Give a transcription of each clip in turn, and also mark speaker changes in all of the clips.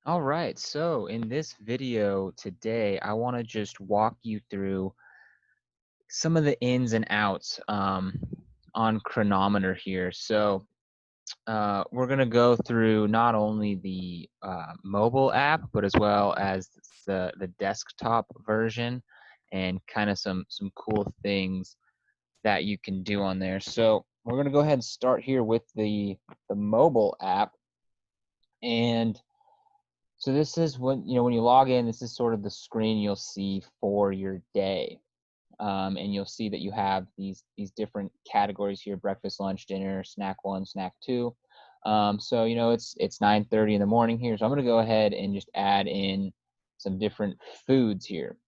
Speaker 1: All right, so in this video today, I want to just walk you through some of the ins and outs on Chronometer here. We're going to go through not only the mobile app, but as well as the desktop version and kind of some cool things that you can do on there. So we're going to go ahead and start here with the mobile app. And so this is when you log in, this is sort of the screen you'll see for your day. And you'll see that you have these different categories here: breakfast, lunch, dinner, snack one, snack two. It's 9:30 in the morning here, so I'm going to go ahead and just add in some different foods here.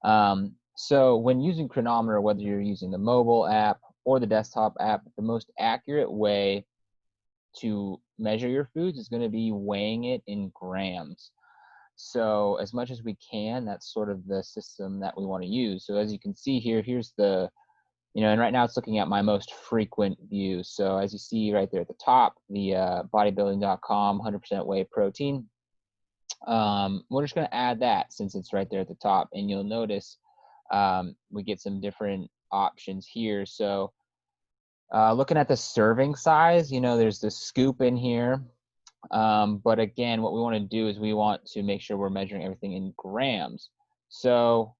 Speaker 1: So when using Chronometer, whether you're using the mobile app or the desktop app, the most accurate way to measure your foods is going to be weighing it in grams. So as much as we can, that's sort of the system that we want to use. So as you can see here, here's and right now it's looking at my most frequent views. So as you see right there at the top, the bodybuilding.com 100% whey protein. We're just going to add that since it's right there at the top, and you'll notice we get some different options here. So looking at the serving size, there's the scoop in here. But again, what we want to do is we want to make sure we're measuring everything in grams. So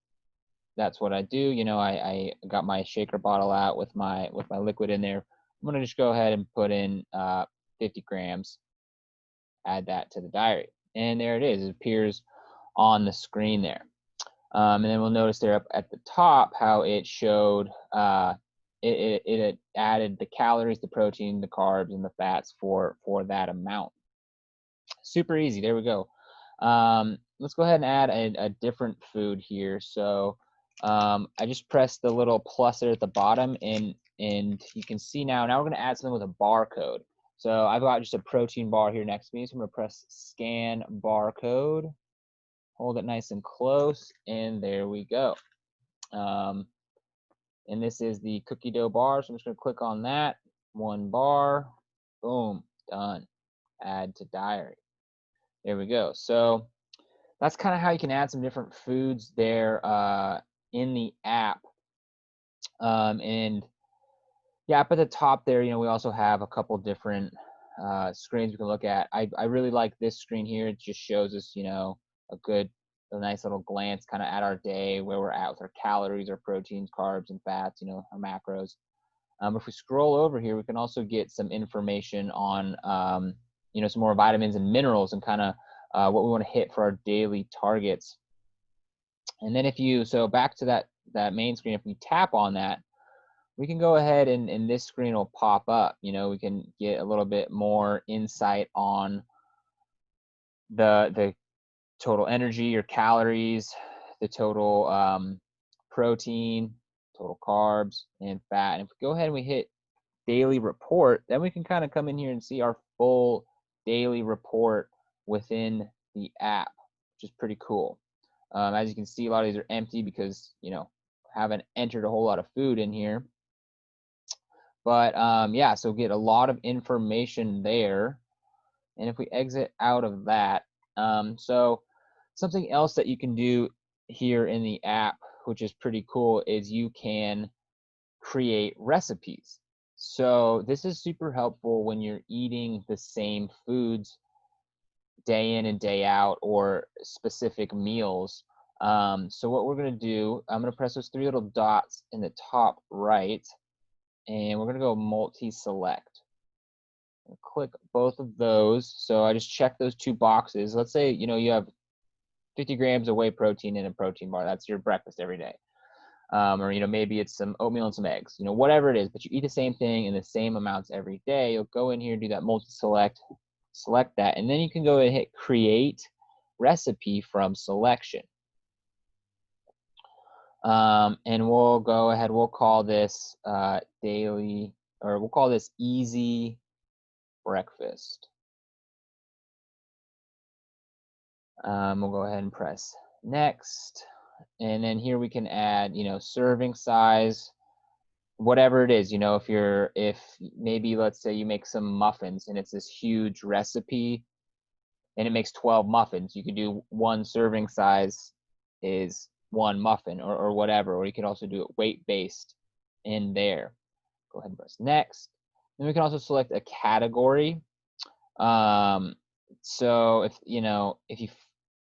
Speaker 1: that's what I do. I got my shaker bottle out with my liquid in there. I'm gonna just go ahead and put in 50 grams, add that to the diary, and there it is. It appears on the screen there. And then we'll notice there up at the top how it showed it added the calories, the protein, the carbs, and the fats for that amount. Super easy. There we go. Let's go ahead and add a different food here. So I just pressed the little plus there at the bottom, and you can see now we're going to add something with a barcode. So I've got just a protein bar here next to me. So I'm going to press scan barcode, hold it nice and close, and there we go. And this is the cookie dough bar. So I'm just going to click on that. 1 bar. Boom. Done. Add to diary. There we go. So that's kind of how you can add some different foods there in the app. And yeah, up at the top there, we also have a couple different screens we can look at. I really like this screen here. It just shows us, a nice little glance kind of at our day, where we're at with our calories, our proteins, carbs, and fats, our macros. If we scroll over here, we can also get some information on, some more vitamins and minerals and kind of what we want to hit for our daily targets. And then so back to that main screen, if we tap on that, we can go ahead and this screen will pop up. We can get a little bit more insight on the total energy, your calories, the total protein, total carbs, and fat. And if we go ahead and we hit daily report, then we can kind of come in here and see our full daily report within the app, which is pretty cool. As you can see, a lot of these are empty because haven't entered a whole lot of food in here. But yeah, so get a lot of information there. And if we exit out of that, so something else that you can do here in the app, which is pretty cool, is you can create recipes. So this is super helpful when you're eating the same foods day in and day out, or specific meals. So what we're going to do, I'm going to press those 3 little dots in the top right, and we're going to go multi-select. Click both of those. So I just check those 2 boxes. Let's say you have 50 grams of whey protein in a protein bar. That's your breakfast every day. Or maybe it's some oatmeal and some eggs, whatever it is, but you eat the same thing in the same amounts every day. You'll go in here, do that multi-select, select that, and then you can go and hit create recipe from selection. And we'll go ahead, we'll call this daily, or we'll call this easy breakfast. We'll go ahead and press next. And then here we can add, serving size, whatever it is. If maybe let's say you make some muffins and it's this huge recipe, and it makes 12 muffins. You could do one serving size is one muffin or whatever, or you can also do it weight-based in there. Go ahead and press next. Then we can also select a category. So if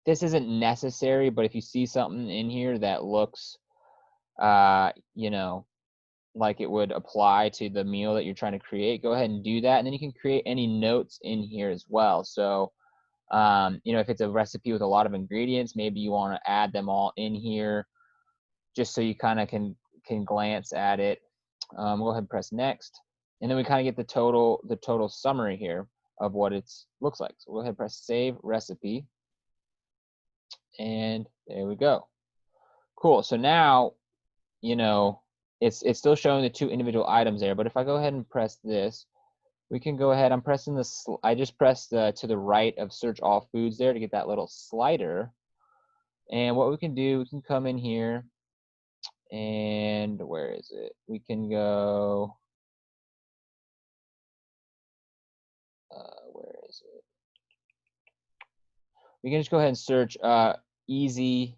Speaker 1: this isn't necessary, but if you see something in here that looks like it would apply to the meal that you're trying to create, go ahead and do that. And then you can create any notes in here as well. So if it's a recipe with a lot of ingredients, maybe you want to add them all in here just so you kind of can glance at it. Go ahead and press next. And then we kind of get the total summary here of what it looks like. So go ahead and press save recipe. And there we go. Cool. So now, it's still showing the two individual items there. But if I go ahead and press this, we can go ahead. I'm pressing this. I just pressed to the right of search all foods there to get that little slider. And what we can do, we can come in here and where is it? We can go, where is it? We can just go ahead and search easy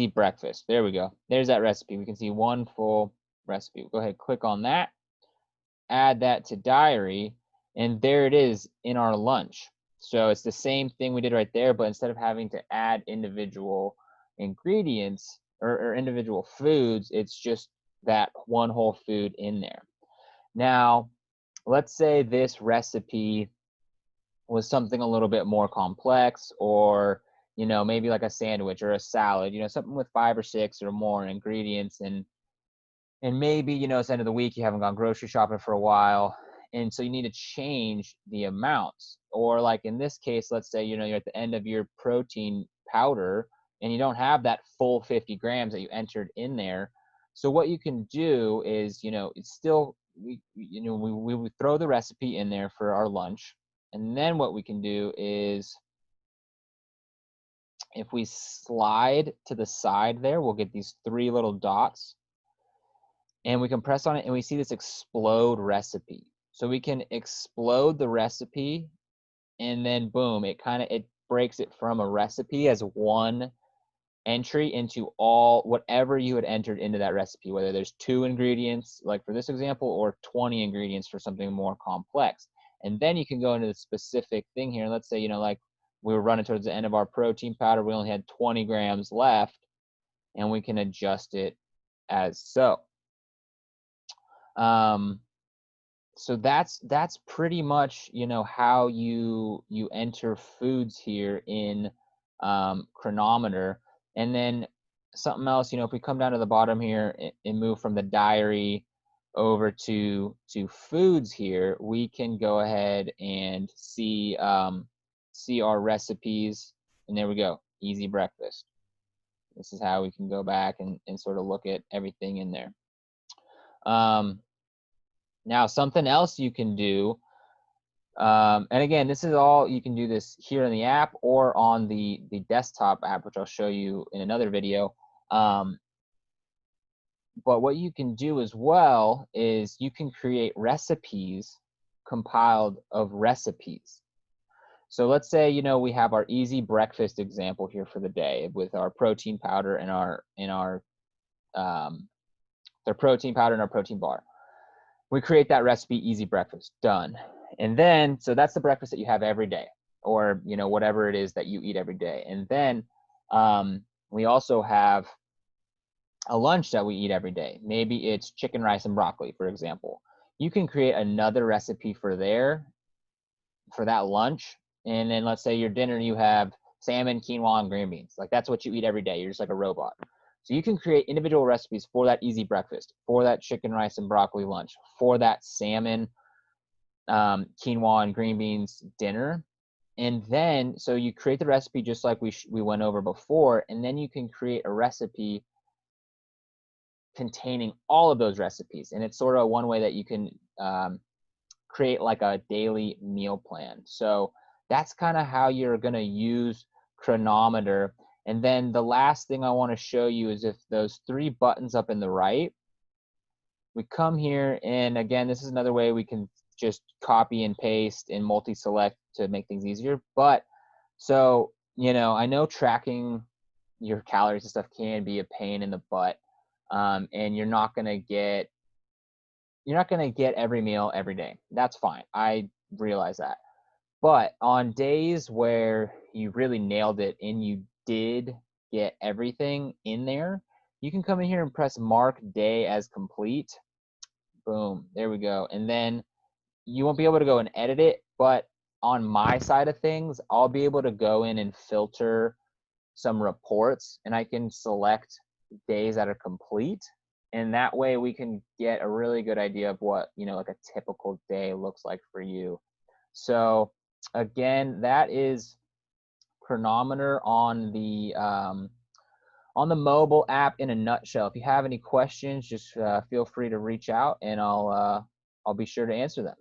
Speaker 1: breakfast. There we go. There's that recipe. We can see one full recipe. We'll go ahead and click on that, add that to diary, and there it is in our lunch. So it's the same thing we did right there, but instead of having to add individual ingredients or individual foods, it's just that one whole food in there. Now, let's say this recipe was something a little bit more complex, or maybe like a sandwich or a salad, something with 5 or 6 or more ingredients, and maybe it's the end of the week, you haven't gone grocery shopping for a while, and so you need to change the amounts. Or like in this case, let's say you're at the end of your protein powder and you don't have that full 50 grams that you entered in there. So what you can do is it's still we would throw the recipe in there for our lunch, and then what we can do is if we slide to the side there, we'll get these 3 little dots, and we can press on it and we see this explode recipe. So we can explode the recipe, and then boom, it breaks it from a recipe as one entry into whatever you had entered into that recipe, whether there's 2 ingredients, like for this example, or 20 ingredients for something more complex. And then you can go into the specific thing here. Let's say, like we were running towards the end of our protein powder, we only had 20 grams left, and we can adjust it as so. So that's pretty much how you enter foods here in Cronometer. And then something else, if we come down to the bottom here and move from the diary over to foods here, we can go ahead and see our recipes, and there we go, easy breakfast. This is how we can go back and sort of look at everything in there. Now, something else you can do, and again, this is all, you can do this here in the app or on the desktop app, which I'll show you in another video. But what you can do as well is you can create recipes compiled of recipes. So let's say, we have our easy breakfast example here for the day with our protein powder and our protein powder and our protein bar. We create that recipe, easy breakfast, done. And then, so that's the breakfast that you have every day, or whatever it is that you eat every day. And then we also have a lunch that we eat every day. Maybe it's chicken, rice, and broccoli, for example. You can create another recipe for that lunch. And then let's say your dinner, you have salmon, quinoa, and green beans. Like that's what you eat every day. You're just like a robot. So you can create individual recipes for that easy breakfast, for that chicken, rice, and broccoli lunch, for that salmon, quinoa, and green beans dinner. And then, so you create the recipe just like we went over before, and then you can create a recipe containing all of those recipes. And it's sort of one way that you can create like a daily meal plan. So that's kind of how you're going to use Cronometer. And then the last thing I want to show you is if those 3 buttons up in the right, we come here, and again, this is another way we can just copy and paste and multi-select to make things easier. But so, you know, I know tracking your calories and stuff can be a pain in the butt. And you're not going to get every meal every day. That's fine. I realize that. But on days where you really nailed it and you did get everything in there, you can come in here and press mark day as complete. Boom, there we go. And then you won't be able to go and edit it, but on my side of things, I'll be able to go in and filter some reports, and I can select days that are complete. And that way we can get a really good idea of what, you know, like a typical day looks like for you. So again, that is Cronometer on the mobile app in a nutshell. If you have any questions, just feel free to reach out, and I'll be sure to answer them.